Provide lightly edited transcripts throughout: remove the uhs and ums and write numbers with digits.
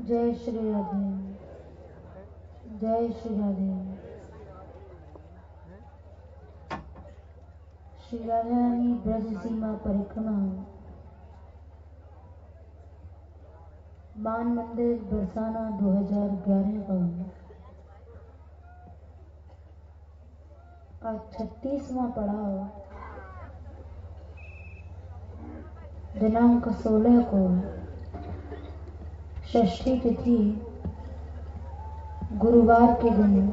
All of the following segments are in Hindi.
जय श्री राधे, जय श्री राधे। श्री राधा रानी ब्रज सीमा परिक्रमा, मान मंदिर बरसाना 2011 का आज 36वां पड़ाव दिनांक 16 को षष्ठी तिथि गुरुवार के दिन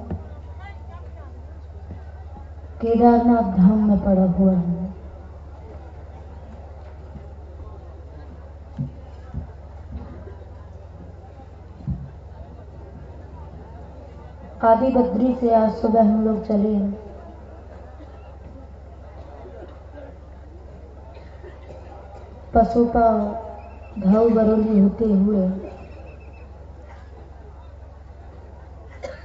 केदारनाथ धाम में पड़ा हुआ है। आदि बद्री से आज सुबह हम लोग चले। पसोपा भाव बरौली होते हुए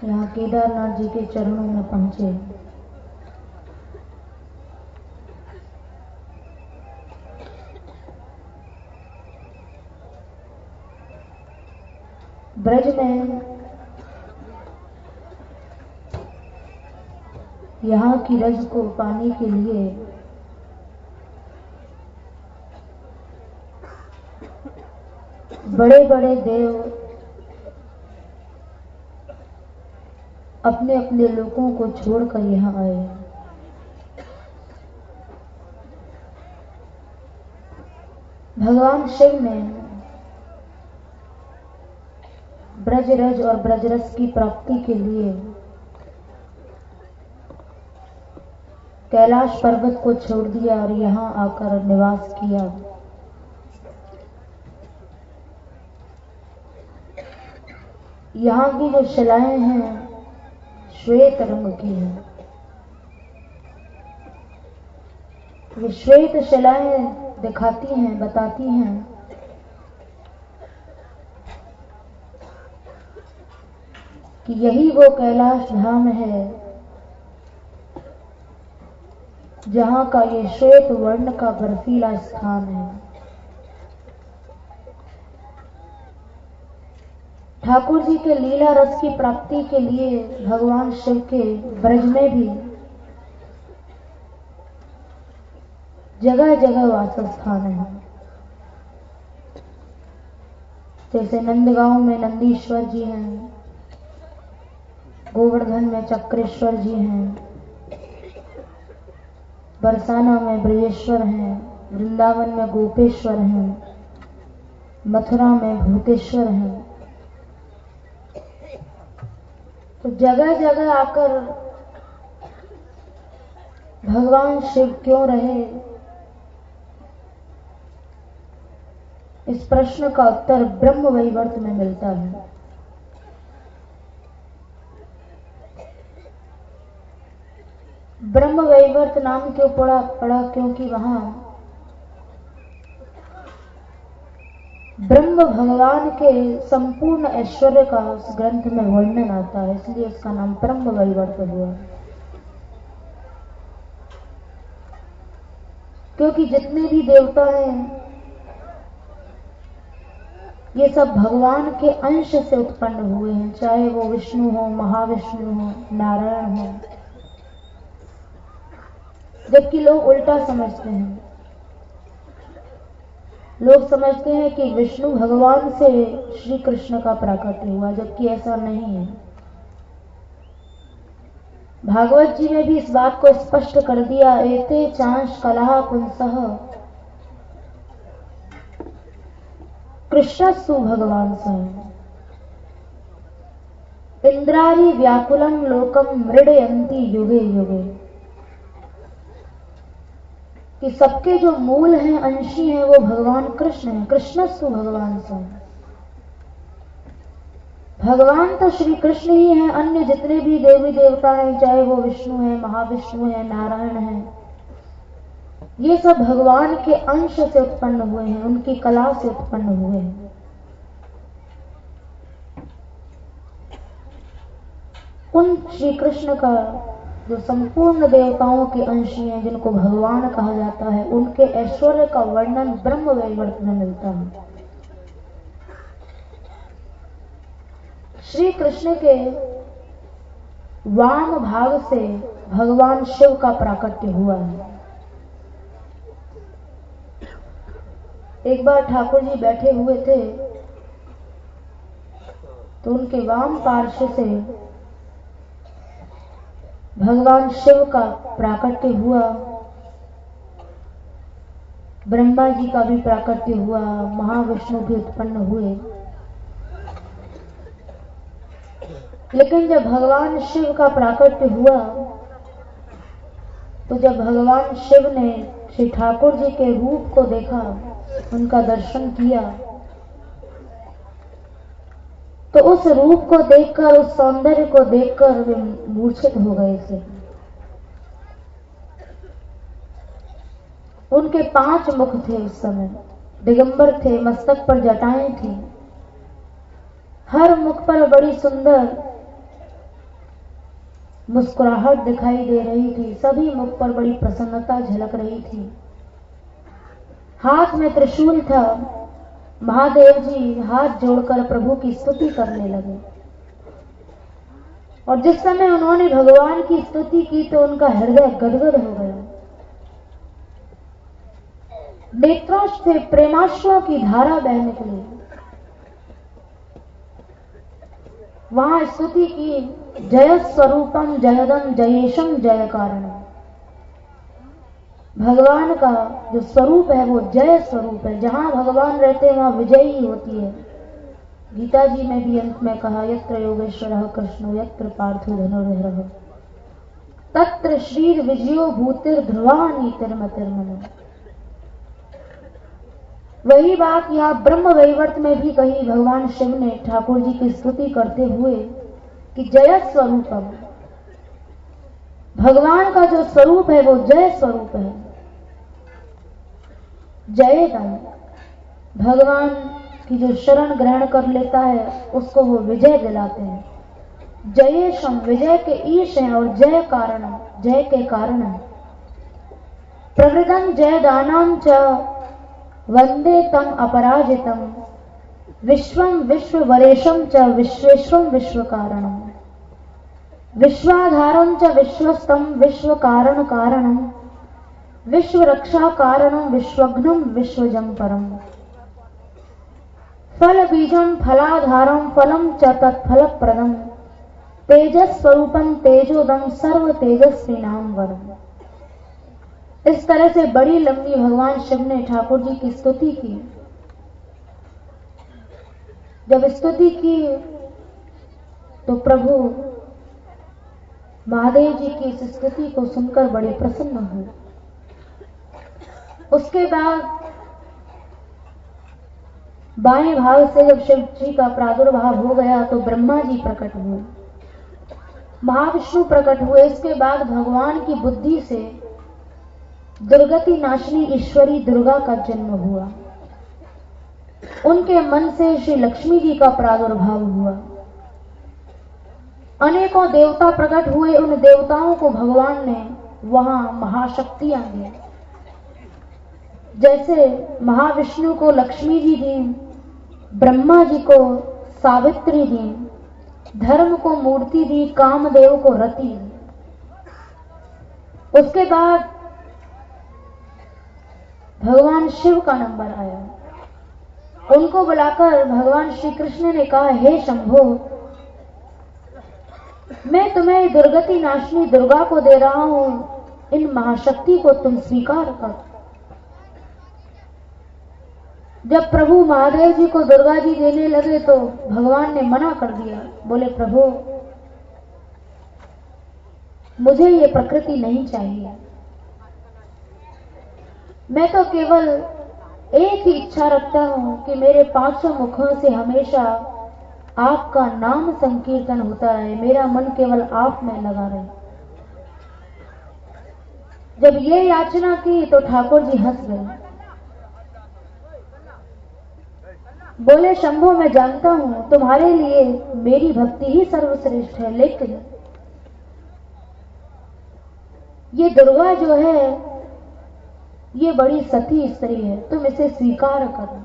यहाँ केदारनाथ जी के चरणों में पहुंचे। ब्रज में यहाँ की रज को पाने के लिए बड़े बड़े देव अपने अपने लोगों को छोड़कर यहाँ आए। भगवान शिव ने ब्रज रज और ब्रजरस की प्राप्ति के लिए कैलाश पर्वत को छोड़ दिया और यहाँ आकर निवास किया। यहाँ की जो शिलाएं हैं श्वेत रंग की हैं। ये श्वेत शिलाएं दिखाती हैं, बताती हैं कि यही वो कैलाश धाम है जहां का ये श्वेत वर्ण का बर्फीला स्थान है। ठाकुर जी के लीला रस की प्राप्ति के लिए भगवान शिव के ब्रज में भी जगह जगह वास स्थान है। जैसे नंदगांव में नंदीश्वर जी हैं, गोवर्धन में चक्रेश्वर जी हैं, बरसाना में ब्रजेश्वर हैं, वृंदावन में गोपेश्वर हैं, मथुरा में भूतेश्वर हैं। तो जगह जगह आकर भगवान शिव क्यों रहे, इस प्रश्न का उत्तर ब्रह्म वैवर्त में मिलता है। ब्रह्म वैवर्त नाम क्यों पड़ा क्योंकि वहां ब्रह्म भगवान के संपूर्ण ऐश्वर्य का उस ग्रंथ में वर्णन आता है, इसलिए इसका नाम ब्रह्म वैवर्त हुआ। क्योंकि जितने भी देवता हैं ये सब भगवान के अंश से उत्पन्न हुए हैं, चाहे वो विष्णु हो, महाविष्णु हो, नारायण हो। जबकि लोग उल्टा समझते हैं, लोग समझते हैं कि विष्णु भगवान से श्री कृष्ण का प्राकट्य हुआ, जबकि ऐसा नहीं है। भागवत जी ने भी इस बात को स्पष्ट कर दिया, एते चांश कलह पुंसः कृष्णस्तु भगवान सह इंद्रारी व्याकुलम लोकम मृडयन्ति युगे युगे। कि सबके जो मूल हैं, अंशी हैं, वो भगवान कृष्ण हैं। कृष्णस्तु भगवान सह, भगवान तो श्री कृष्ण ही हैं। अन्य जितने भी देवी देवता हैं, चाहे वो विष्णु हैं, महाविष्णु हैं, नारायण हैं, ये सब भगवान के अंश से उत्पन्न हुए हैं, उनकी कला से उत्पन्न हुए हैं। उन श्री कृष्ण का जो संपूर्ण देवताओं के अंशी हैं, जिनको भगवान कहा जाता है, उनके ऐश्वर्य का वर्णन ब्रह्म वैवर्त में मिलता है। श्री कृष्ण के वाम भाग से भगवान शिव का प्राकट्य हुआ है। एक बार ठाकुर जी बैठे हुए थे तो उनके वाम पार्श्व से भगवान शिव का प्राकट्य हुआ, ब्रह्मा जी का भी प्राकट्य हुआ, महाविष्णु भी उत्पन्न हुए। लेकिन जब भगवान शिव का प्राकट्य हुआ तो जब भगवान शिव ने श्री ठाकुर जी के रूप को देखा, उनका दर्शन किया, तो उस रूप को देखकर, उस सौंदर्य को देखकर वे मूर्छित हो गए थे। उनके 5 मुख थे उस समय, दिगंबर थे, मस्तक पर जटाएं थी, हर मुख पर बड़ी सुंदर मुस्कुराहट दिखाई दे रही थी, सभी मुख पर बड़ी प्रसन्नता झलक रही थी। हाथ में त्रिशूल था। महादेव जी हाथ जोड़कर प्रभु की स्तुति करने लगे और जिस समय उन्होंने भगवान की स्तुति की तो उनका हृदय गदगद हो गया। नेत्रों से प्रेमाश्रुओं की धारा बह निकली। वहां स्तुति की, जय स्वरूपम जयदम जयेशम जय कारणम। भगवान का जो स्वरूप है वो जय स्वरूप है। जहां भगवान रहते हैं वहां विजय ही होती है। गीता जी में भी अंत में कहा, यत्र योगेश्वरः कृष्णो यत्र पार्थो धनुर्धरः तत्र श्रीर विजयो भूतिर ध्रुवा नीतिर्मतिर्मम। वही बात यहाँ ब्रह्म वैवर्त में भी कही भगवान शिव ने ठाकुर जी की स्तुति करते हुए कि जय स्वरूपम। भगवान का जो स्वरूप है वो जय स्वरूप है। जयदम, भगवान की जो शरण ग्रहण कर लेता है उसको वो विजय दिलाते हैं। जयेशम, विजय के ईश हैं, और जय कारणम, जय के कारण है। प्रवृदं जय दानाम च वंदे तम अपराजितम विश्वम विश्ववरेशम च विश्वेश्वम विश्व कारणम विश्वाधारम च विश्वस्तम विश्व कारण कारणम विश्व रक्षा कारणम विश्वघ्नम विश्वजम परम फल बीजम फलाधारम फलम च तत्फलप्रदम तेजस स्वरूपम तेजोदम सर्व तेजस्वी नाम वरम। इस तरह से बड़ी लंबी भगवान शिव ने ठाकुर जी की स्तुति की। जब स्तुति की तो प्रभु महादेव जी की इस स्तुति को सुनकर बड़े प्रसन्न हुए। उसके बाद बाएं भाग से जब शिव जी का प्रादुर्भाव हो गया तो ब्रह्मा जी प्रकट हुए, महाविष्णु प्रकट हुए। इसके बाद भगवान की बुद्धि से दुर्गति नाशिनी ईश्वरी दुर्गा का जन्म हुआ। उनके मन से श्री लक्ष्मी जी का प्रादुर्भाव हुआ। अनेकों देवता प्रकट हुए। उन देवताओं को भगवान ने वहां महाशक्तियां दी। जैसे महाविष्णु को लक्ष्मी जी दी, ब्रह्मा जी को सावित्री दी, धर्म को मूर्ति दी, कामदेव को रति दी। उसके बाद भगवान शिव का नंबर आया। उनको बुलाकर भगवान श्री कृष्ण ने कहा, हे शंभो, मैं तुम्हें दुर्गति नाशिनी दुर्गा को दे रहा हूं, इन महाशक्ति को तुम स्वीकार कर। जब प्रभु महादेव जी को दुर्गा जी देने लगे तो भगवान ने मना कर दिया। बोले, प्रभु मुझे ये प्रकृति नहीं चाहिए। मैं तो केवल एक ही इच्छा रखता हूं कि मेरे 500 मुखों से हमेशा आपका नाम संकीर्तन होता रहे, मेरा मन केवल आप में लगा रहे। जब ये याचना की तो ठाकुर जी हंस गए। बोले, शंभो मैं जानता हूं तुम्हारे लिए मेरी भक्ति ही सर्वश्रेष्ठ है, लेकिन ये दुर्गा जो है ये बड़ी सती स्त्री है, तुम इसे स्वीकार करो।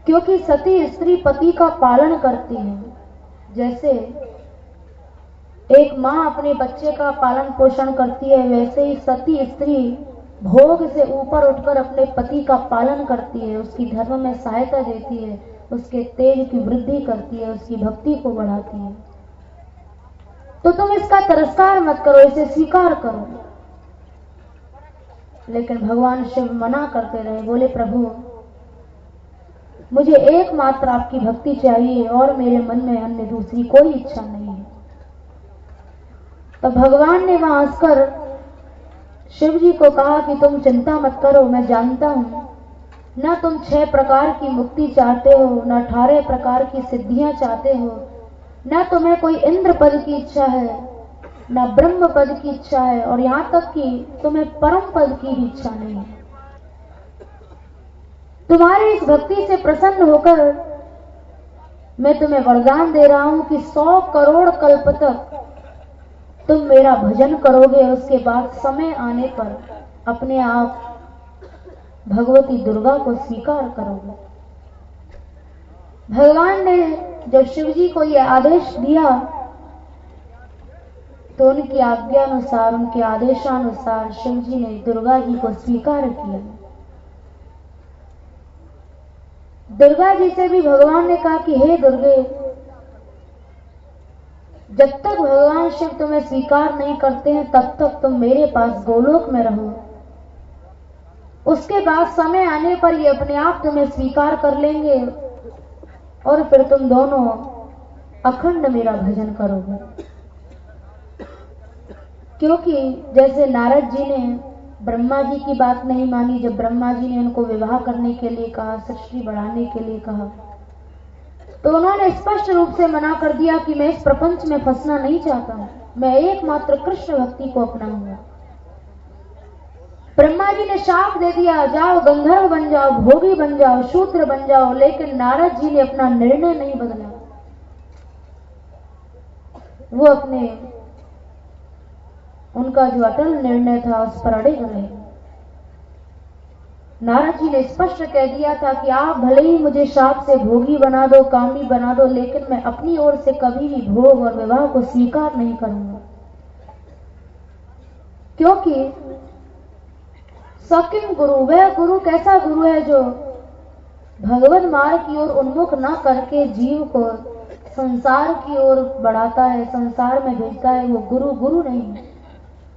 क्योंकि सती स्त्री पति का पालन करती है। जैसे एक माँ अपने बच्चे का पालन पोषण करती है, वैसे ही सती स्त्री भोग से ऊपर उठकर अपने पति का पालन करती है, उसकी धर्म में सहायता देती है, उसके तेज की वृद्धि करती है, उसकी भक्ति को बढ़ाती है। तो तुम इसका तिरस्कार मत करो, इसे स्वीकार करो। लेकिन भगवान शिव मना करते रहे, बोले प्रभु मुझे एकमात्र आपकी भक्ति चाहिए और मेरे मन में अन्य दूसरी कोई इच्छा नहीं है। तो भगवान ने वहां हंसकर शिव जी को कहा कि तुम चिंता मत करो, मैं जानता हूं ना तुम 6 प्रकार की मुक्ति चाहते हो, ना 18 प्रकार की सिद्धियां चाहते हो, ना तुम्हें कोई इंद्र पद की इच्छा है, ना ब्रह्म पद की इच्छा है, और यहां तक कि तुम्हें परम पद की भी इच्छा नहीं है। तुम्हारी इस भक्ति से प्रसन्न होकर मैं तुम्हें वरदान दे रहा हूं कि 100 करोड़ कल्प तक तुम मेरा भजन करोगे, उसके बाद समय आने पर अपने आप भगवती दुर्गा को स्वीकार करोगे। भगवान ने जब शिव जी को यह आदेश दिया तो उनकी आज्ञा अनुसार, उनके आदेशानुसार शिव जी ने दुर्गा जी को स्वीकार किया। दुर्गा जी से भी भगवान ने कहा कि हे दुर्गे, जब तक भगवान शिव तुम्हें स्वीकार नहीं करते हैं तब तक तुम मेरे पास गोलोक में रहो, उसके बाद समय आने पर ये अपने आप तुम्हें स्वीकार कर लेंगे और फिर तुम दोनों अखंड मेरा भजन करोगे। क्योंकि जैसे नारद जी ने ब्रह्मा जी की बात नहीं मानी, जब ब्रह्मा जी ने उनको विवाह करने के लिए कहा, सृष्टि बढ़ाने के लिए कहा, तो उन्होंने स्पष्ट रूप से मना कर दिया कि मैं इस प्रपंच में फंसना नहीं चाहता हूं, मैं एकमात्र कृष्ण भक्ति को अपनाऊंगा। ब्रह्मा जी ने शाप दे दिया, जाओ गंधर्व बन जाओ, भोगी बन जाओ, शूद्र बन जाओ, लेकिन नारद जी ने अपना निर्णय नहीं बदला। वो अपने उनका जो अटल निर्णय था उस पर अड़े रहे। नारद जी ने स्पष्ट कह दिया था कि आप भले ही मुझे शाप से भोगी बना दो, कामी बना दो, लेकिन मैं अपनी ओर से कभी भी भोग और विवाह को स्वीकार नहीं करूंगा। क्योंकि सकिम गुरु, वह गुरु कैसा गुरु है जो भगवत मार्ग की ओर उन्मुख न करके जीव को संसार की ओर बढ़ाता है, संसार में भेजता है, वो गुरु गुरु नहीं है।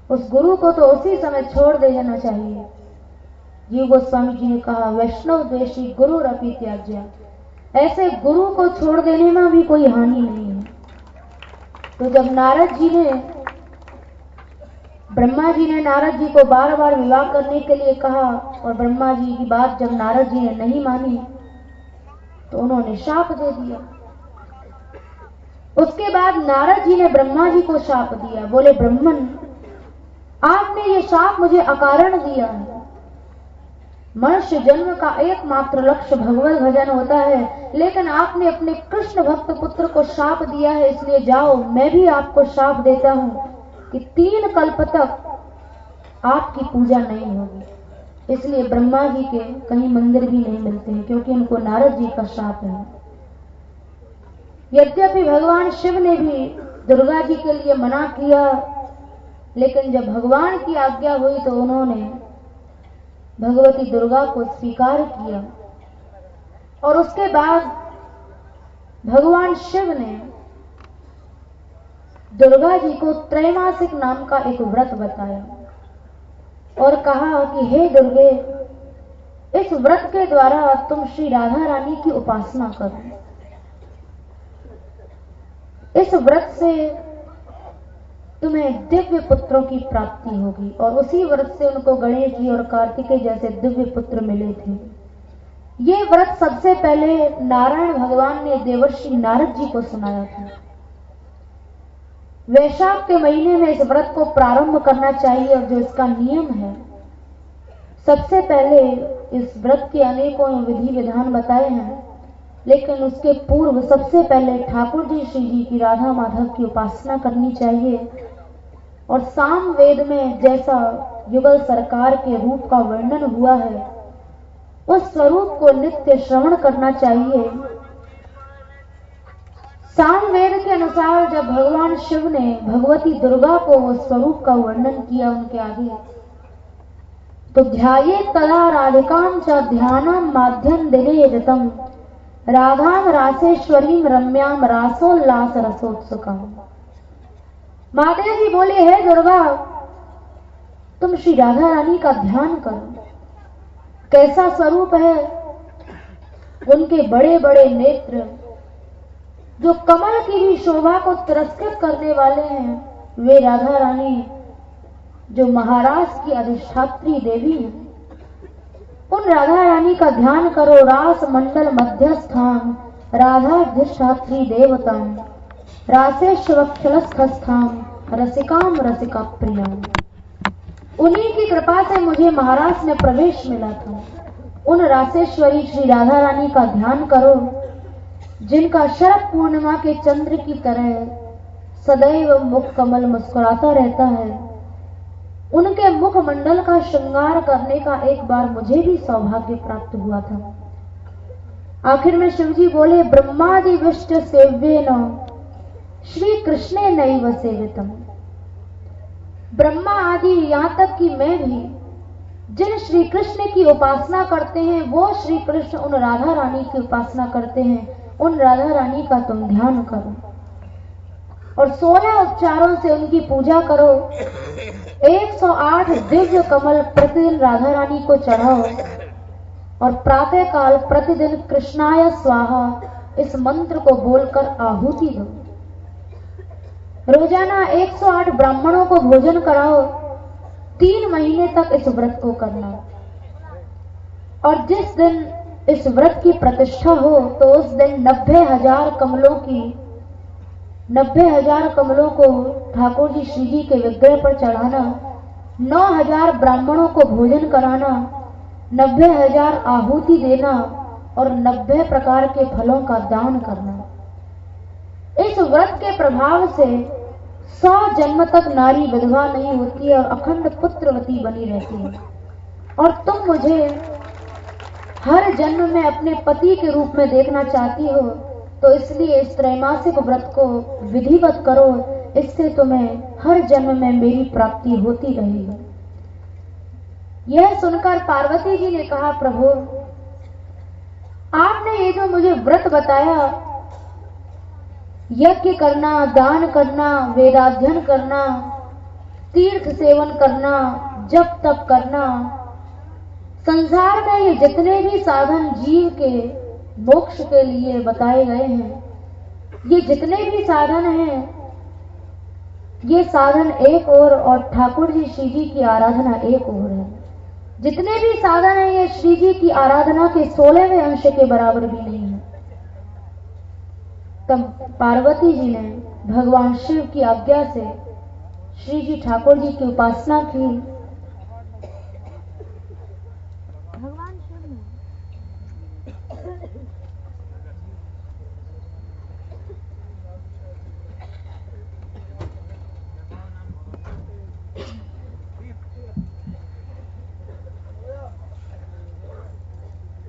उस गुरु को तो उसी समय छोड़ दे जाना चाहिए। जीव गोस्वामी जी ने कहा, वैष्णव द्वेषी गुरु रपि त्याज्य, ऐसे गुरु को छोड़ देने में भी कोई हानि नहीं है। तो जब नारद जी ने, ब्रह्मा जी ने नारद जी को बार बार विवाह करने के लिए कहा और ब्रह्मा जी की बात जब नारद जी ने नहीं मानी तो उन्होंने शाप दे दिया। उसके बाद नारद जी ने ब्रह्मा जी को शाप दिया, बोले ब्रह्मन, आपने ये शाप मुझे अकारण दिया है। मनुष्य जन्म का एकमात्र लक्ष्य भगवत भजन होता है, लेकिन आपने अपने कृष्ण भक्त पुत्र को शाप दिया है, इसलिए जाओ मैं भी आपको शाप देता हूं कि 3 कल्प तक आपकी पूजा नहीं होगी। इसलिए ब्रह्मा जी के कहीं मंदिर भी नहीं मिलते हैं, क्योंकि उनको नारद जी का शाप है। यद्यपि भगवान शिव ने भी दुर्गा जी के लिए मना किया, लेकिन जब भगवान की आज्ञा हुई तो उन्होंने भगवती दुर्गा को स्वीकार किया। और उसके बाद भगवान शिव ने दुर्गा जी को त्रैमासिक नाम का एक व्रत बताया और कहा कि हे दुर्गे, इस व्रत के द्वारा तुम श्री राधा रानी की उपासना करो। इस व्रत से तुम्हें दिव्य पुत्रों की प्राप्ति होगी। और उसी व्रत से उनको गणेश जी और कार्तिकेय जैसे दिव्य पुत्र मिले थे। ये व्रत सबसे पहले नारायण भगवान ने देवर्षि नारद जी को सुनाया था। वैशाख के महीने में इस व्रत को प्रारंभ करना चाहिए और जो इसका नियम है, सबसे पहले इस व्रत के अनेकों विधि विधान बताए हैं, लेकिन उसके पूर्व सबसे पहले ठाकुर जी श्री जी की राधा माधव की उपासना करनी चाहिए। और साम वेद में जैसा युगल सरकार के रूप का वर्णन हुआ है, उस स्वरूप को नित्य श्रवण करना चाहिए। सामवेद के अनुसार जब भगवान शिव ने भगवती दुर्गा को वो स्वरूप का वर्णन किया उनके आगे, तो ध्याये तदा राधिकां च ध्यानम माध्यम दिने ऋतम राधाम रासेश्वरीम रम्याम रासोल्लास रसोत्सुकम। महादेव जी बोले, हे दुर्गा, तुम श्री राधा रानी का ध्यान करो। कैसा स्वरूप है, उनके बड़े बड़े नेत्र जो कमल की भी शोभा को तिरस्कृत करने वाले हैं। वे राधा रानी जो महाराष्ट्र की अधिष्ठात्री देवी है, उन राधा रानी का ध्यान करो। रास मंडल मध्यस्थान राधाधिष्ठात्री देवताम रासेश्वक्षलस्थाम रसिकाम रसिका प्रियम। उन्हीं की कृपा से मुझे महाराष्ट्र में प्रवेश मिला था। उन रासेश्वरी श्री राधा रानी का ध्यान करो, जिनका शरद पूर्णिमा के चंद्र की तरह सदैव मुख कमल मुस्कुराता रहता है। उनके मुख मंडल का श्रृंगार करने का एक बार मुझे भी सौभाग्य प्राप्त हुआ था। आखिर में शिवजी बोले, ब्रह्मादि विष्ट सेव्येन श्री कृष्णे नैव सेवितम। ब्रह्मा आदि, यहां तक कि मैं भी, जिन श्री कृष्ण की उपासना करते हैं, वो श्री कृष्ण उन राधा रानी की उपासना करते हैं। उन राधा रानी का तुम ध्यान करो और 16 उपचारों से उनकी पूजा करो। 108 दिव्य कमल प्रतिदिन राधा रानी को चढ़ाओ और प्रातः काल प्रतिदिन कृष्णाय स्वाहा इस मंत्र को बोलकर आहुति दो। रोजाना 108 ब्राह्मणों को भोजन कराओ। 3 महीने तक इस व्रत को करना और जिस दिन इस व्रत की प्रतिष्ठा हो तो उस दिन 90,000 कमलों को ठाकुर जी श्री जी के विग्रह पर चढ़ाना, 9,000 ब्राह्मणों को भोजन कराना, 90,000 आहुति देना और 90 प्रकार के फलों का दान करना। इस व्रत के प्रभाव से 100 जन्म तक नारी विधवा नहीं होती है और अखंड पुत्रवती बनी रहती है। और तुम मुझे हर जन्म में अपने पति के रूप में देखना चाहती हो, तो इसलिए इस त्रैमासिक व्रत को विधिवत करो। इससे तुम्हें हर जन्म में मेरी प्राप्ति होती रहेगी। यह सुनकर पार्वती जी ने कहा, प्रभु, आपने ये जो मुझे व्रत बताया, यज्ञ करना, दान करना, वेदाध्ययन करना, तीर्थ सेवन करना, जप तप करना, संसार में ये जितने भी साधन जीव के मोक्ष के लिए बताए गए हैं, ये जितने भी साधन हैं, ये साधन एक और ठाकुर जी श्री जी की आराधना एक और है। जितने भी साधन हैं, ये श्री जी की आराधना के 16वें अंश के बराबर भी नहीं है। तब पार्वती जी ने भगवान शिव की आज्ञा से श्री जी ठाकुर जी की उपासना की। भगवान शिव ने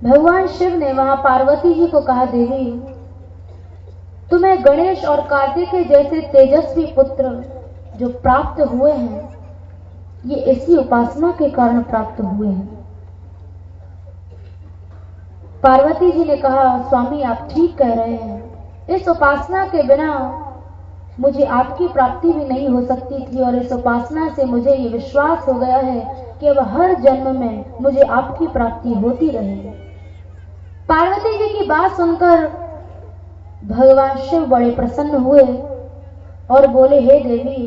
भगवान शिव ने वहां पार्वती जी को कहा, देवी, तुम्हें गणेश और कार्तिकेय जैसे तेजस्वी पुत्र जो प्राप्त हुए हैं, ये इसी उपासना के कारण प्राप्त हुए हैं। पार्वती जी ने कहा, स्वामी, आप ठीक कह रहे हैं। इस उपासना के बिना मुझे आपकी प्राप्ति भी नहीं हो सकती थी और इस उपासना से मुझे ये विश्वास हो गया है कि अब हर जन्म में मुझे आपकी प्राप्ति होती रहेगी। पार्वती जी की बात सुनकर भगवान शिव बड़े प्रसन्न हुए और बोले, हे देवी,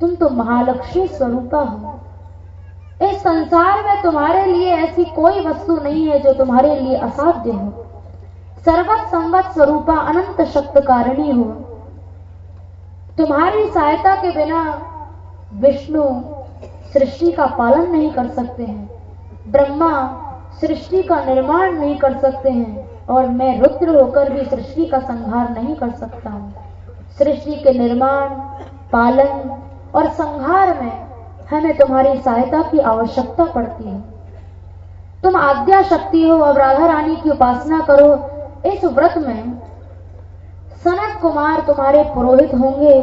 तुम तो महालक्ष्मी स्वरूपा हो। इस संसार में तुम्हारे लिए ऐसी कोई वस्तु नहीं है जो तुम्हारे लिए असाध्य हो। सर्वत संवत स्वरूपा अनंत शक्ति कारिणी हो। तुम्हारी सहायता के बिना विष्णु सृष्टि का पालन नहीं कर सकते हैं, ब्रह्मा सृष्टि का निर्माण नहीं कर सकते हैं और मैं रुद्र होकर भी सृष्टि का संहार नहीं कर सकता हूं। सृष्टि के निर्माण, पालन और संहार में हमें तुम्हारी सहायता की आवश्यकता पड़ती है। तुम आद्या शक्ति हो, अब राधा रानी की उपासना करो। इस व्रत में सनत कुमार तुम्हारे पुरोहित होंगे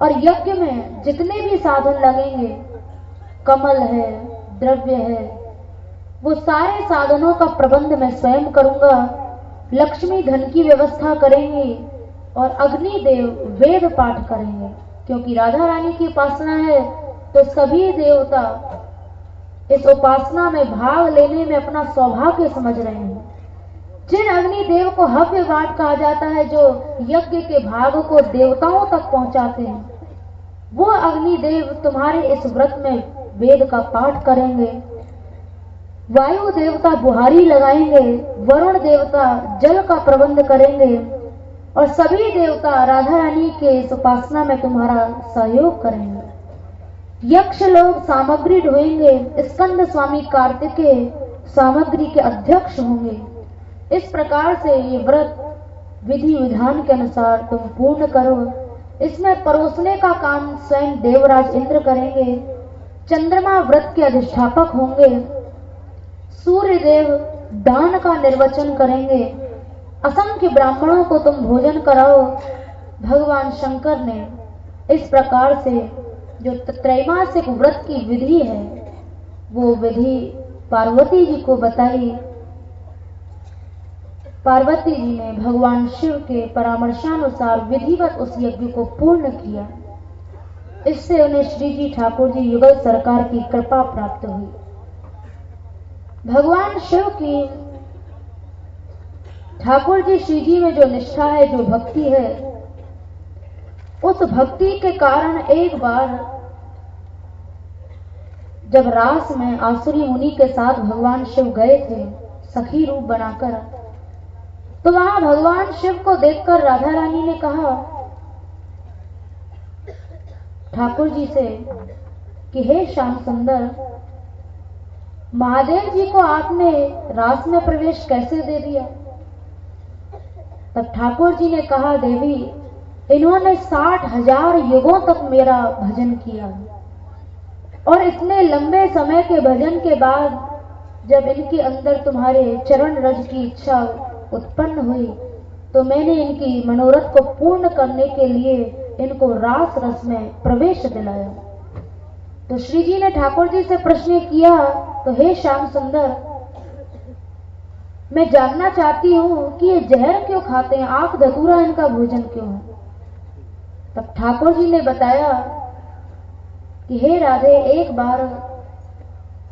और यज्ञ में जितने भी साधन लगेंगे, कमल है, द्रव्य है, वो सारे साधनों का प्रबंध मैं स्वयं करूंगा। लक्ष्मी धन की व्यवस्था करेंगे और अग्निदेव वेद पाठ करेंगे, क्योंकि राधा रानी की उपासना है तो सभी देवता इस उपासना में भाग लेने में अपना सौभाग्य समझ रहे हैं। जिन अग्निदेव को हव्य घाट कहा जाता है, जो यज्ञ के भाग को देवताओं तक पहुंचाते हैं, वो अग्निदेव तुम्हारे इस व्रत में वेद का पाठ करेंगे। वायु देवता बुहारी लगाएंगे, वरुण देवता जल का प्रबंध करेंगे और सभी देवता राधा रानी के इस उपासना में तुम्हारा सहयोग करेंगे। यक्ष लोग सामग्री ढोएंगे, स्कंद स्वामी कार्तिकेय सामग्री के अध्यक्ष होंगे। इस प्रकार से ये व्रत विधि विधान के अनुसार तुम पूर्ण करो। इसमें परोसने का काम स्वयं देवराज इंद्र करेंगे। चंद्रमा व्रत के अधिष्ठापक होंगे। सूर्य देव दान का निर्वचन करेंगे। असंख्य ब्राह्मणों को तुम भोजन कराओ। भगवान शंकर ने इस प्रकार से जो त्रैमासिक व्रत की विधि है, वो विधि पार्वती जी को बताई। पार्वती जी ने भगवान शिव के परामर्शानुसार विधिवत उस यज्ञ को पूर्ण किया। इससे उन्हें श्री जी ठाकुर जी युगल सरकार की कृपा प्राप्त हुई। भगवान शिव की ठाकुर जी श्री जी में जो निष्ठा है, जो भक्ति है, उस भक्ति के कारण एक बार जब रास में आसुरी मुनि के साथ भगवान शिव गए थे सखी रूप बनाकर, तो वहां भगवान शिव को देखकर राधा रानी ने कहा ठाकुर जी से कि हे श्याम सुंदर, महादेव जी को आपने रास में प्रवेश कैसे दे दिया? तब ठाकुर जी ने कहा, देवी, इन्होंने 60,000 युगों तक मेरा भजन किया और इतने लंबे समय के भजन के बाद जब इनके अंदर तुम्हारे चरण रज की इच्छा उत्पन्न हुई, तो मैंने इनकी मनोरथ को पूर्ण करने के लिए इनको रास रस में प्रवेश दिलाया। तो श्री जी ने ठाकुर जी से प्रश्न किया, तो हे श्याम सुंदर, मैं जानना चाहती हूं कि ये जहर क्यों खाते हैं, आंख धतूरा इनका भोजन क्यों है? तब ठाकुर जी ने बताया कि हे राधे, एक बार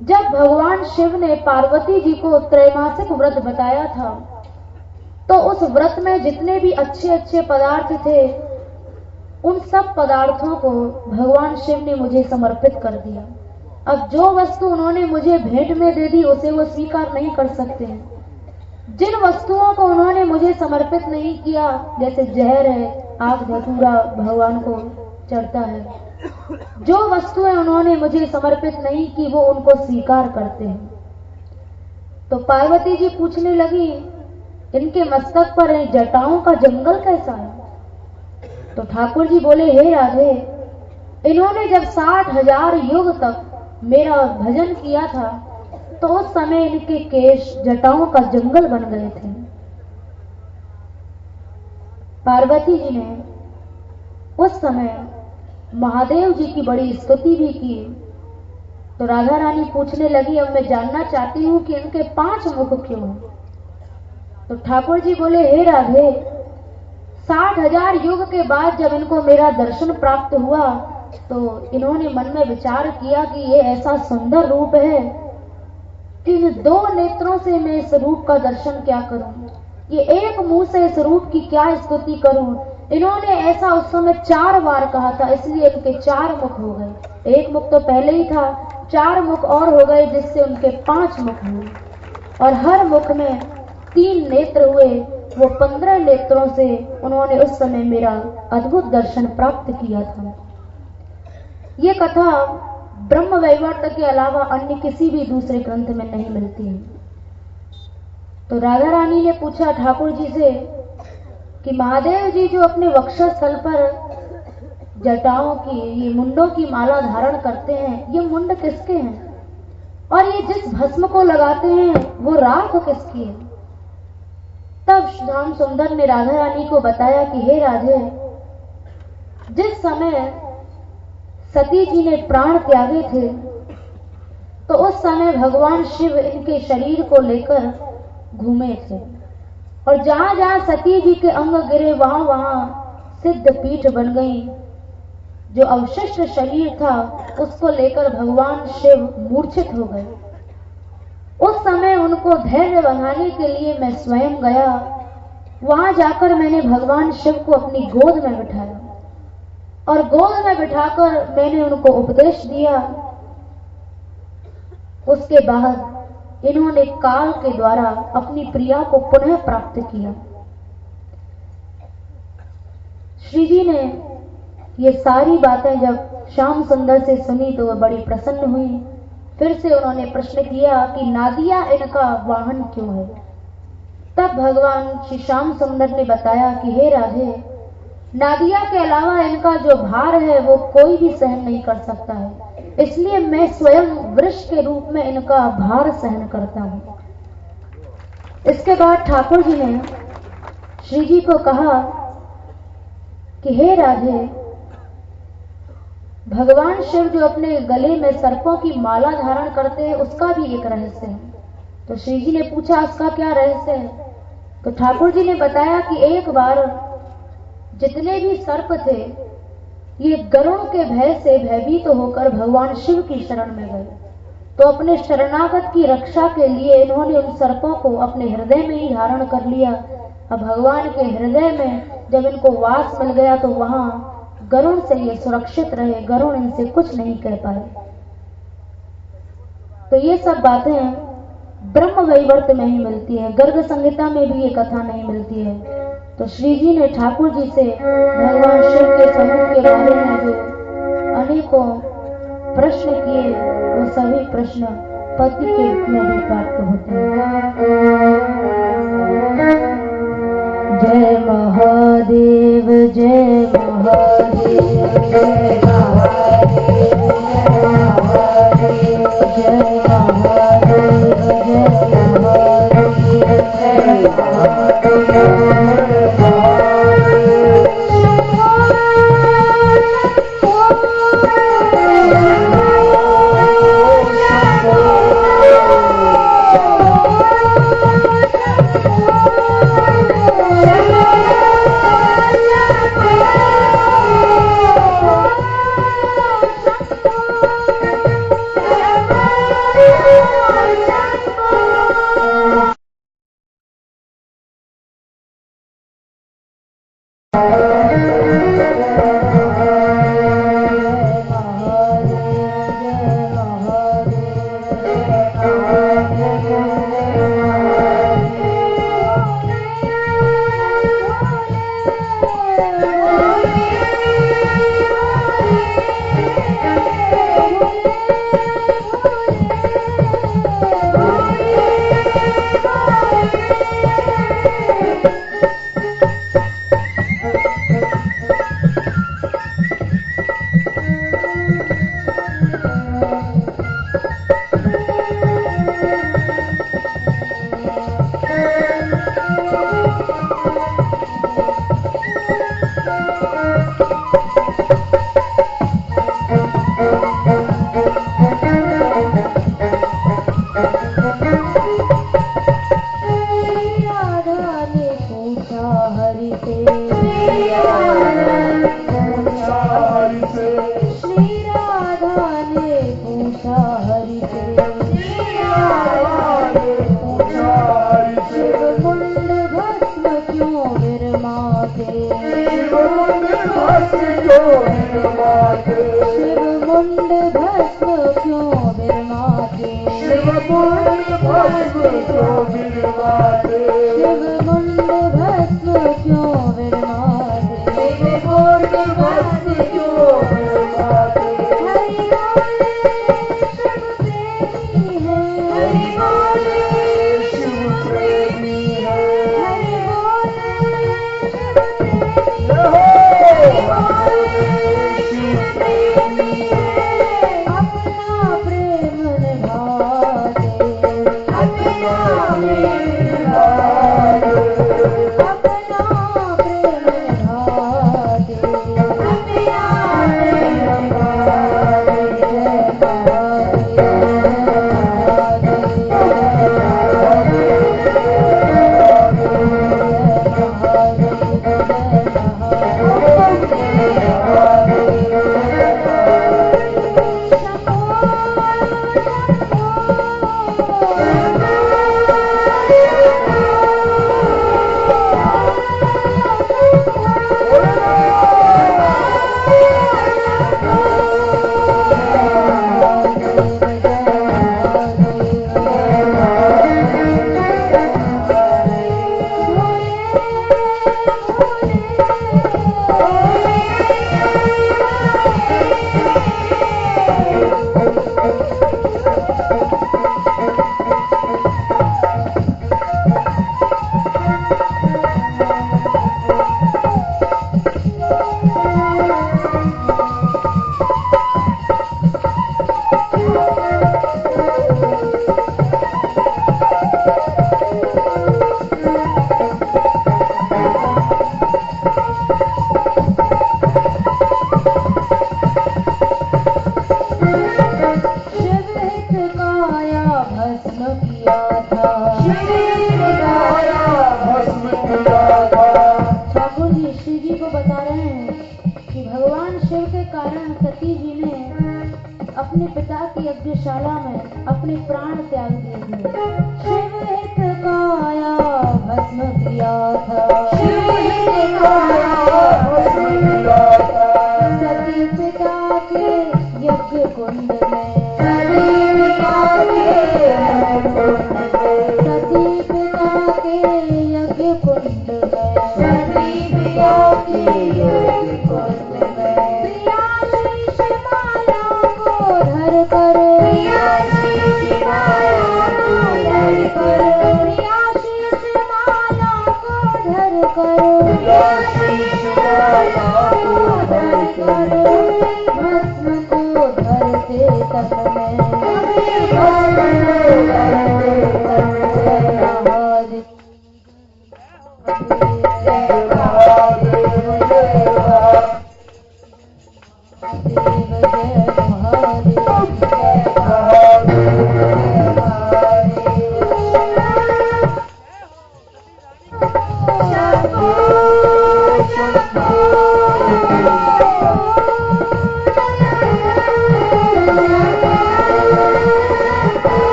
जब भगवान शिव ने पार्वती जी को त्रैमासिक व्रत बताया था, तो उस व्रत में जितने भी अच्छे अच्छे पदार्थ थे, उन सब पदार्थों को भगवान शिव ने मुझे समर्पित कर दिया। अब जो वस्तु उन्होंने मुझे भेंट में दे दी, उसे वो स्वीकार नहीं कर सकते हैं। जिन वस्तुओं को उन्होंने मुझे समर्पित नहीं किया, जैसे जहर है, आग धतूरा भगवान को चढ़ता है, जो वस्तुएं उन्होंने मुझे समर्पित नहीं की, वो उनको स्वीकार करते हैं। तो पार्वती जी पूछने लगी, इनके मस्तक पर जटाओं का जंगल कैसा है? तो ठाकुर जी बोले, हे राधे, इन्होंने जब 60,000 युग तक मेरा भजन किया था, तो उस समय इनके केश जटाओं का जंगल बन गए थे। पार्वती जी ने उस समय महादेव जी की बड़ी स्तुति भी की। तो राधा रानी पूछने लगी, अब मैं जानना चाहती हूं कि इनके 5 मुख क्यों हैं? तो ठाकुर जी बोले, हे राधे, 60,000 युग के बाद जब इनको मेरा दर्शन प्राप्त हुआ, तो इन्होंने मन में विचार किया कि ये ऐसा सुंदर रूप है कि इन 2 नेत्रों से मैं इस रूप का दर्शन क्या करूं, ये एक मुंह से इस रूप की क्या स्तुति करूं। इन्होंने ऐसा उस समय 4 बार कहा था, इसलिए इनके 4 मुख हो गए। एक मुख तो पहले ही था, 4 मुख और हो गए, जिससे उनके 5 मुख हुए और हर मुख में 3 नेत्र हुए। वो 15 नेत्रों से उन्होंने उस समय मेरा अद्भुत दर्शन प्राप्त किया था। ये कथा ब्रह्म वैवर्त के अलावा अन्य किसी भी दूसरे ग्रंथ में नहीं मिलती है। तो राधा रानी ने पूछा ठाकुर जी से कि महादेव जी जो अपने वक्षस्थल पर जटाओं की, ये मुंडों की माला धारण करते हैं, ये मुंड किसके हैं? और ये जिस भस्म को लगाते हैं वो राख किसकी है? तब श्याम सुंदर ने राधा रानी को बताया कि हे राधे, जिस समय सती जी ने प्राण त्यागे थे तो उस समय भगवान शिव इनके शरीर को लेकर घूमे थे, और जहां जहां सती जी के अंग गिरे वहां वहां सिद्ध पीठ बन गई। जो अवशिष्ट शरीर था उसको लेकर भगवान शिव मूर्छित हो गए। उस समय उनको धैर्य बढ़ाने के लिए मैं स्वयं गया। वहां जाकर मैंने भगवान शिव को अपनी गोद में बिठाया और गोद में बिठाकर मैंने उनको उपदेश दिया। उसके बाद इन्होंने काल के द्वारा अपनी प्रिया को पुनः प्राप्त किया। श्री जी ने ये सारी बातें जब श्याम सुंदर से सुनी तो वह बड़ी प्रसन्न हुई। फिर से उन्होंने प्रश्न किया कि नादिया इनका वाहन क्यों है? तब भगवान श्री श्याम सुंदर ने बताया कि हे राधे, नादिया के अलावा इनका जो भार है वो कोई भी सहन नहीं कर सकता है, इसलिए मैं स्वयं वृष के रूप में इनका भार सहन करता हूं। इसके बाद ठाकुर जी ने श्री जी को कहा कि हे राधे, भगवान शिव जो अपने गले में सर्पों की माला धारण करते हैं उसका भी एक रहस्य है। तो श्री जी ने पूछा उसका क्या रहस्य है? तो ठाकुर जी ने बताया कि एक बार जितने भी सर्प थे ये गरुड़ के भय से भयभीत होकर भगवान शिव की शरण में गए। तो अपने शरणागत की रक्षा के लिए इन्होंने उन सर्पों को अपने हृदय में ही धारण कर लिया। अब भगवान के हृदय में जब इनको वास मिल गया तो वहां गरुड़ से ये सुरक्षित रहे, गरुड़ इनसे कुछ नहीं कह पाए। तो ये सब बातें ब्रह्म वैवर्त में ही मिलती है, गर्ग संहिता में भी ये कथा नहीं मिलती है। तो श्री जी ने ठाकुर जी से भगवान शिव के स्वरूप के बारे में जो अनेकों प्रश्न किए वो सभी प्रश्न पति के रूप में भी प्राप्त होते हैं। जय महादेव, जय महादेव, जय महादेव, जय महादेव, जय महादेव, जय महादेव। अपना प्रेम निभा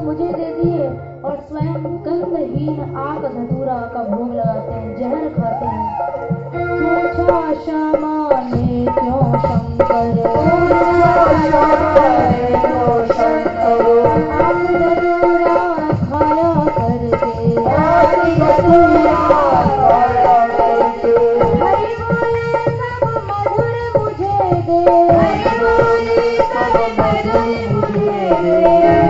मुझे दे दिए और स्वयं गंधहीन आग धतूरा का भोग लगाते हैं, जहर खाते हैं। पूछा श्यामा ने क्यों शंकर, आग धतूरा खाया करके, हरि बोले सब मधुर मुझे दे, हरि बोले सब मधुर मुझे दे,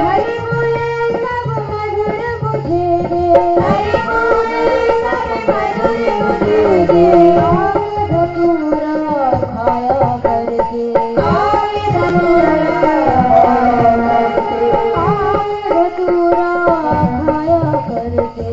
हरि बोले सब मधुर मुझे दे, हरि बोले सब मधुर मुझे दे, आग धतूरा खाया करके, आग धतूरा खाया करके,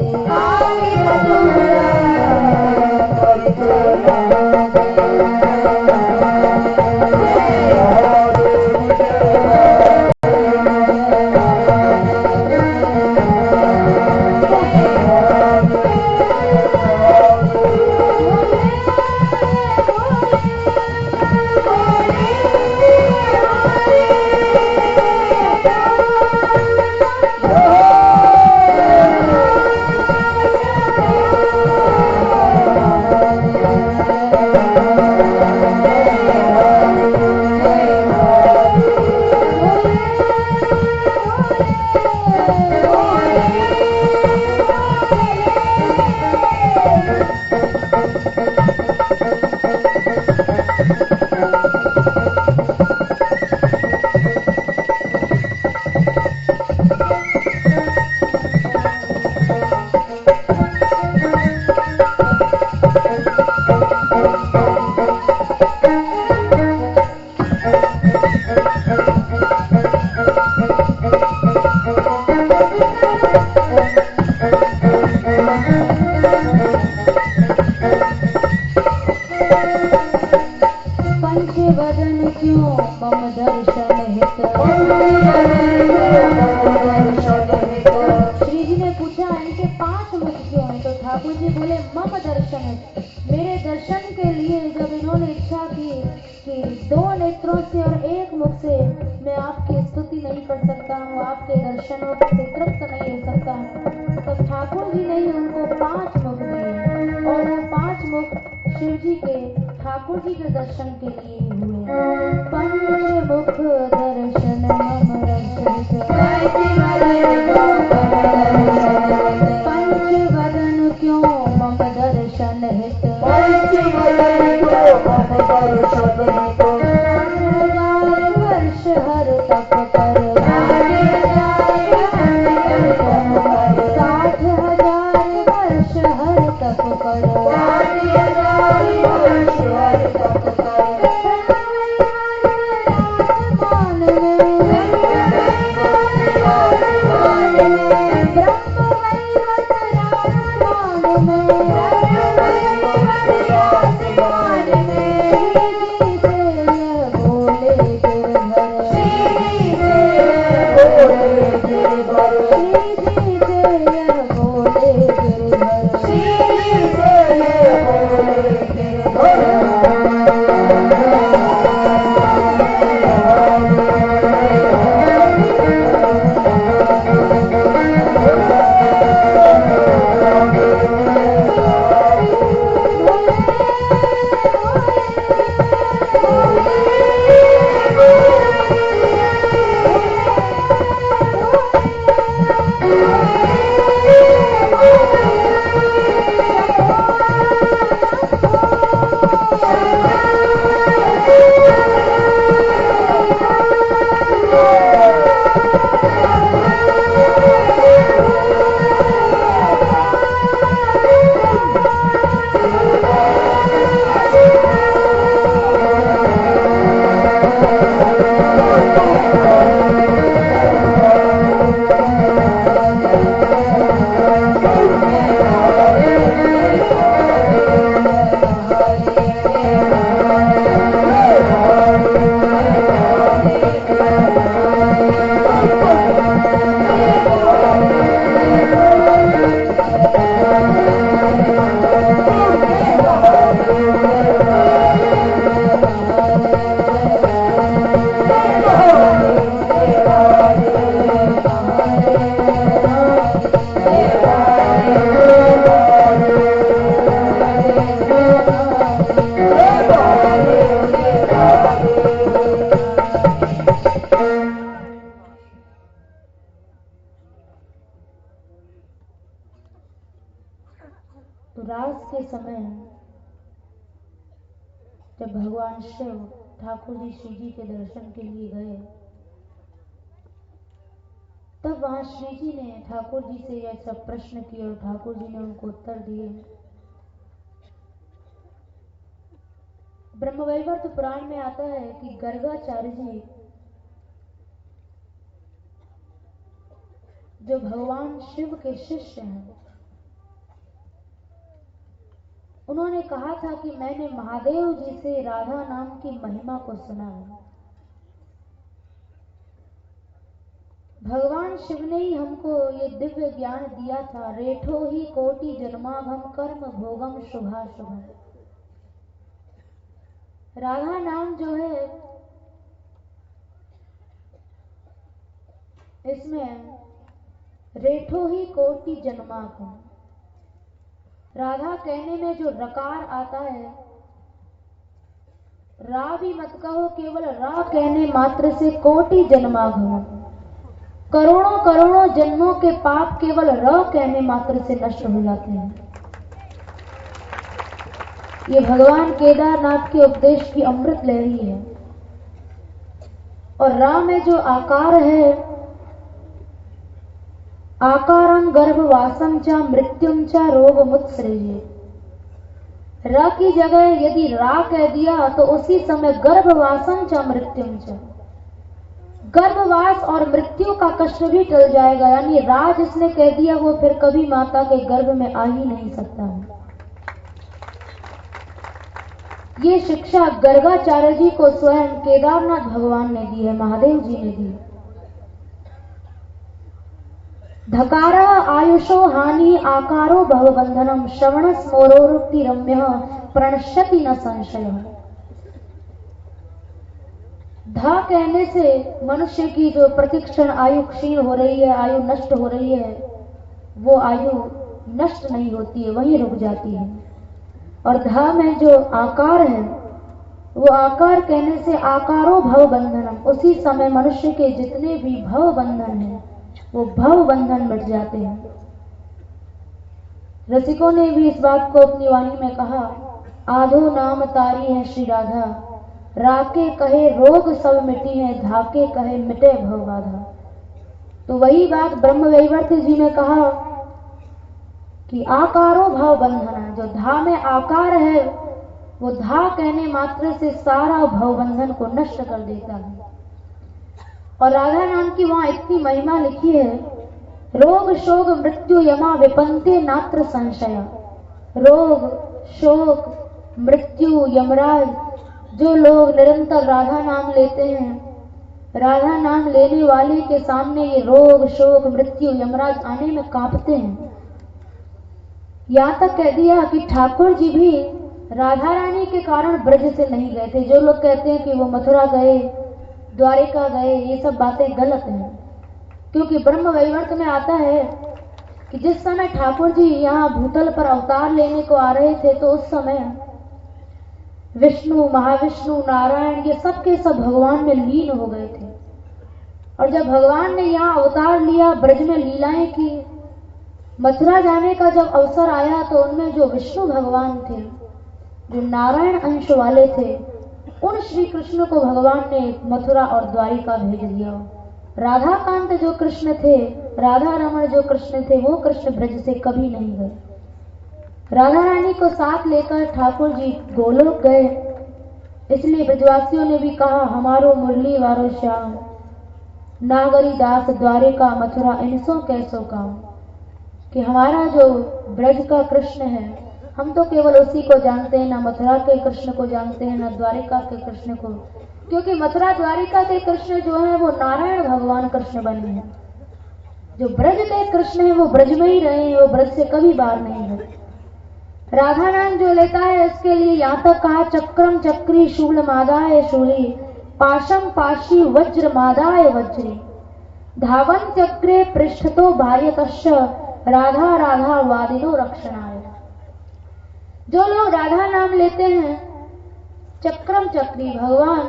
पंचवदन क्यों मम दर्शन हित, श्री जी ने पूछा इनके 5 मुख क्यों हैं, तो ठाकुर जी बोले मम दर्शन हित, मेरे दर्शन के लिए जब इन्होंने इच्छा की कि 2 नेत्रों से और 1 मुख से मैं आपकी स्तुति नहीं कर सकता हूँ, आपके दर्शनों से तृप्त नहीं हो सकता हूँ, तब ठाकुर जी ने ही उनको 5 मुख दिए, और वो 5 मुख शिव जी के ठाकुर जी के दर्शन के लिए हुए। पंचमुख दर्शन मम रक्षित, पंचवदन क्यों मम दर्शन हित, 1000 वर्ष हर तप कर, 60,000 वर्ष हर तप कर, समय जब भगवान शिव ठाकुर जी श्री जी के दर्शन के लिए गए, तब वहां श्री जी ने ठाकुर जी से यह सब प्रश्न किए और ठाकुर जी ने उनको उत्तर दिए। ब्रह्मवैवर्त पुराण में आता है कि गर्गाचार्य जी जो भगवान शिव के शिष्य हैं, उन्होंने कहा था कि मैंने महादेव जी से राधा नाम की महिमा को सुना है। भगवान शिव ने ही हमको ये दिव्य ज्ञान दिया था, रेठो ही कोटि जन्माघम कर्म भोगम शुभाशुभम। राधा नाम जो है, इसमें रेठो ही कोटि जन्माघम, राधा कहने में जो रकार आता है, रा भी मत कहो, केवल रा कहने मात्र से कोटि जन्माघम, करोड़ों करोड़ों जन्मों के पाप केवल र कहने मात्र से नष्ट हो जाते हैं। ये भगवान केदारनाथ के उपदेश की अमृत लहरी है। और रा में जो आकार है, आकारं गर्भवासं च मृत्युं च रोगमुत्सृज्य। र की जगह यदि रा कह दिया तो उसी समय गर्भवासं च मृत्युं च, गर्भवास और मृत्यु का कष्ट भी टल जाएगा। यानी रा जिसने कह दिया वो फिर कभी माता के गर्भ में आ ही नहीं सकता है। ये शिक्षा गर्गाचार्य जी को स्वयं केदारनाथ भगवान ने दी है, महादेव जी ने दी। धकारा आयुषो हानि आकारो भवबंधनम श्रवण स्मरोरुक्ति रम्य प्रणश्यति न संशय। धा कहने से मनुष्य की जो प्रतिक्षण आयु क्षीण हो रही है, आयु नष्ट हो रही है, वो आयु नष्ट नहीं होती है, वहीं रुक जाती है। और धा में जो आकार है, वो आकार कहने से आकारो भव बंधनम, उसी समय मनुष्य के जितने भी भव बंधन हैं वो भव बंधन मिट जाते हैं। रसिकों ने भी इस बात को अपनी वाणी में कहा, आधो नाम तारी है श्री राधा, राके कहे रोग सब मिटी है, धाके कहे मिटे भव बाधा। तो वही बात ब्रह्मवैवर्त जी ने कहा कि आकारो भाव बंधन, जो धा में आकार है वो धा कहने मात्र से सारा भव बंधन को नष्ट कर देता है। और राधा नाम की वहां इतनी महिमा लिखी है, रोग शोक मृत्यु यमा विपंते नात्र संशय। रोग शोक मृत्यु यमराज, जो लोग निरंतर राधा नाम लेते हैं, राधा नाम लेने वाले के सामने ये रोग शोक मृत्यु यमराज आने में कांपते हैं। यहां तक कह दिया कि ठाकुर जी भी राधा रानी के कारण ब्रज से नहीं गए थे। जो लोग कहते हैं कि वो मथुरा गए, द्वारिका गए, ये सब बातें गलत हैं। क्योंकि ब्रह्मवैवर्त में आता है कि जिस समय ठाकुर जी यहाँ भूतल पर अवतार लेने को आ रहे थे, तो उस समय विष्णु महाविष्णु नारायण ये सब के सब भगवान में लीन हो गए थे। और जब भगवान ने यहाँ अवतार लिया, ब्रज में लीलाएं की, मथुरा जाने का जब अवसर आया, तो उनमें जो विष्णु भगवान थे, जो नारायण अंश वाले थे, उन श्री कृष्ण को भगवान ने मथुरा और द्वारिका भेज दिया। राधा कांत जो कृष्ण थे, राधा रमण जो कृष्ण थे, वो कृष्ण ब्रज से कभी नहीं गए। राधा रानी को साथ लेकर ठाकुर जी गोलोक गए। इसलिए ब्रजवासियों ने भी कहा, हमारो मुरली वारो श्याम, नागरी दास द्वारिका मथुरा इनसो कैसो काम। कि हमारा जो ब्रज का कृष्ण है, हम तो केवल उसी को जानते हैं, ना मथुरा के कृष्ण को जानते हैं, ना द्वारिका के कृष्ण को। क्योंकि मथुरा द्वारिका के कृष्ण जो है वो नारायण भगवान कृष्ण बने हैं। जो ब्रज के कृष्ण है वो ब्रज में ही रहे हैं, वो ब्रज से कभी बाहर नहीं गए। राधा नाम जो लेता है उसके लिए यहाँ तक कहा, चक्रम चक्री शूल मादाय शूली, पाशम पाशी वज्र मादाय वज्री, धावन चक्रे पृष्ठतो भार्यतश्च, राधा राधा वादिनो रक्षणाय। जो लोग राधा नाम लेते हैं, चक्रम चक्री, भगवान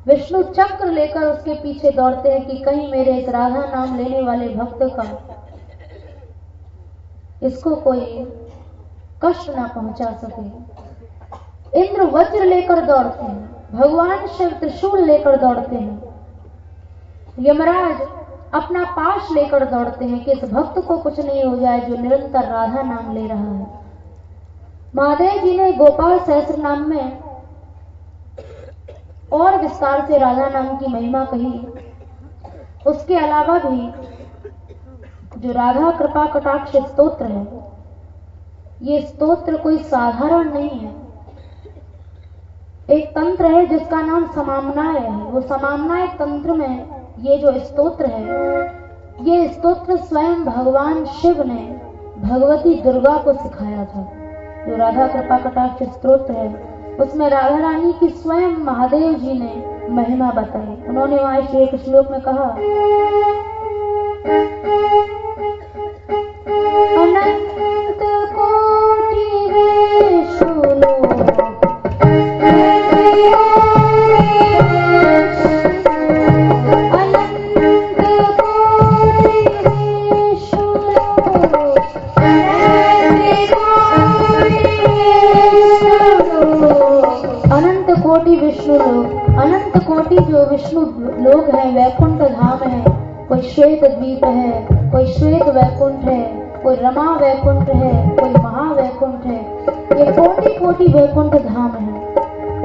विष्णु चक्र लेकर उसके पीछे दौड़ते हैं कि कहीं मेरे इस राधा नाम लेने वाले भक्त का, इसको कोई कष्ट ना पहुंचा सके। इंद्र वज्र लेकर दौड़ते हैं, भगवान शिव त्रिशूल लेकर दौड़ते हैं, यमराज अपना पाश लेकर दौड़ते हैं कि इस भक्त को कुछ नहीं हो जाए जो निरंतर राधा नाम ले रहा है। महादेव जी ने गोपाल सहस्त्र नाम में और विस्तार से राधा नाम की महिमा कही। उसके अलावा भी जो राधा कृपा कटाक्ष स्तोत्र है, ये स्तोत्र कोई साधारण नहीं है। एक तंत्र है जिसका नाम समामनाय है। वो समामनाय तंत्र में ये जो स्तोत्र है, ये स्तोत्र स्वयं भगवान शिव ने भगवती दुर्गा को सिखाया था। जो राधा कृपा कटाक्ष स्तोत्र है, उसमें राधा रानी की स्वयं महादेव जी ने महिमा बताई। उन्होंने वहां एक श्लोक में कहा, अनंत कोटि विष्णु लोग, अनंत कोटि जो विष्णु लोग हैं, वैकुंठ धाम है, कोई श्वेत द्वीप है, कोई श्वेत वैकुंठ है, कोई रमा वैकुंठ है, कोई महावैकुंठ है। ये कोटि कोटि वैकुंठ धाम है।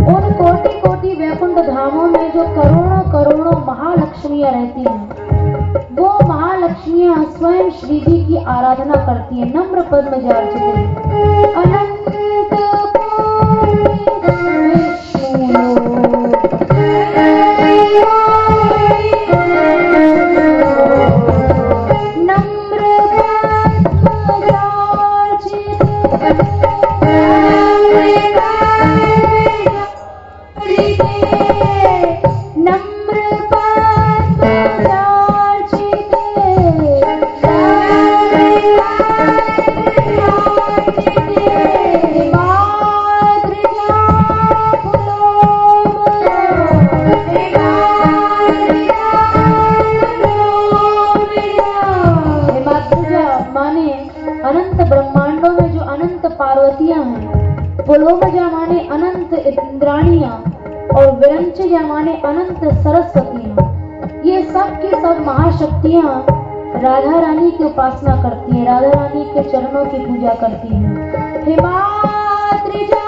उन कोटि कोटि वैकुंठ धामों में जो करोड़ों करोड़ों महालक्ष्मियां रहती हैं, वो महालक्ष्मियां स्वयं श्री जी की आराधना करती हैं। नम्र पद में जा चुके अनंत पुलोमजा माने अनंत इंद्राणियां और विरंचजा माने अनंत सरस्वतियां, ये सब की सब महाशक्तियां राधा रानी की उपासना करती हैं, राधा रानी के चरणों की पूजा करती हैं। हिमाद्रिजा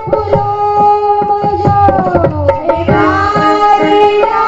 पुलोमजा, हिमाद्रिजा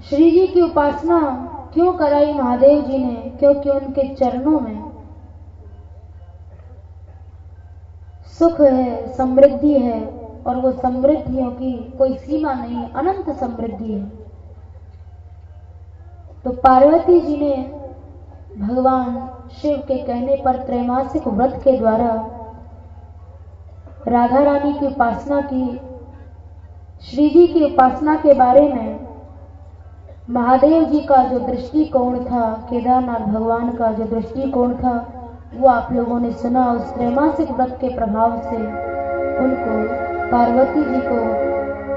श्री जी की उपासना क्यों कराई महादेव जी ने? क्योंकि उनके चरणों में सुख है, समृद्धि है, और वो समृद्धियों की कोई सीमा नहीं, अनंत समृद्धि है। तो पार्वती जी ने भगवान शिव के कहने पर त्रैमासिक व्रत के द्वारा राधा रानी की उपासना की। श्री जी की उपासना के बारे में महादेव जी का जो दृष्टिकोण था, केदारनाथ भगवान का जो दृष्टिकोण था, वो आप लोगों ने सुना। उस त्रैमासिक व्रत के प्रभाव से उनको, पार्वती जी को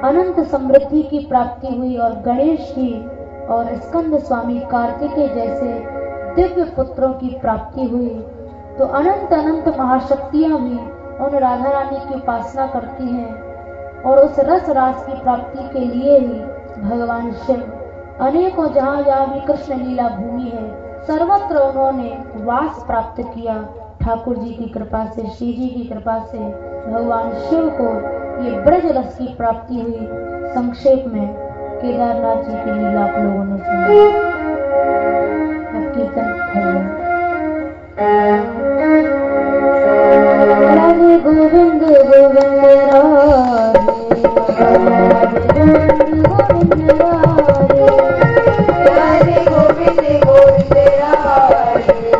अनंत समृद्धि की प्राप्ति हुई और गणेश की और स्कंद स्वामी कार्तिकेय जैसे दिव्य पुत्रों की प्राप्ति हुई। तो अनंत अनंत महाशक्तियां भी उन राधा रानी की उपासना करती हैं और उस रस रास की प्राप्ति के लिए ही भगवान शिव अनेकों जहाँ जहाँ भी कृष्ण लीला भूमि है सर्वत्र उन्होंने वास प्राप्त किया। ठाकुर जी की कृपा से, श्री जी की कृपा से भगवान शिव को ये ब्रज रस की प्राप्ति हुई। संक्षेप में केदारनाथ जी की लीला आप लोगों ने सुनी। कीर्तन राधे गोविंद गोविंद राधे गोविंद राधे गोविंद गोविंद राधे गोविंद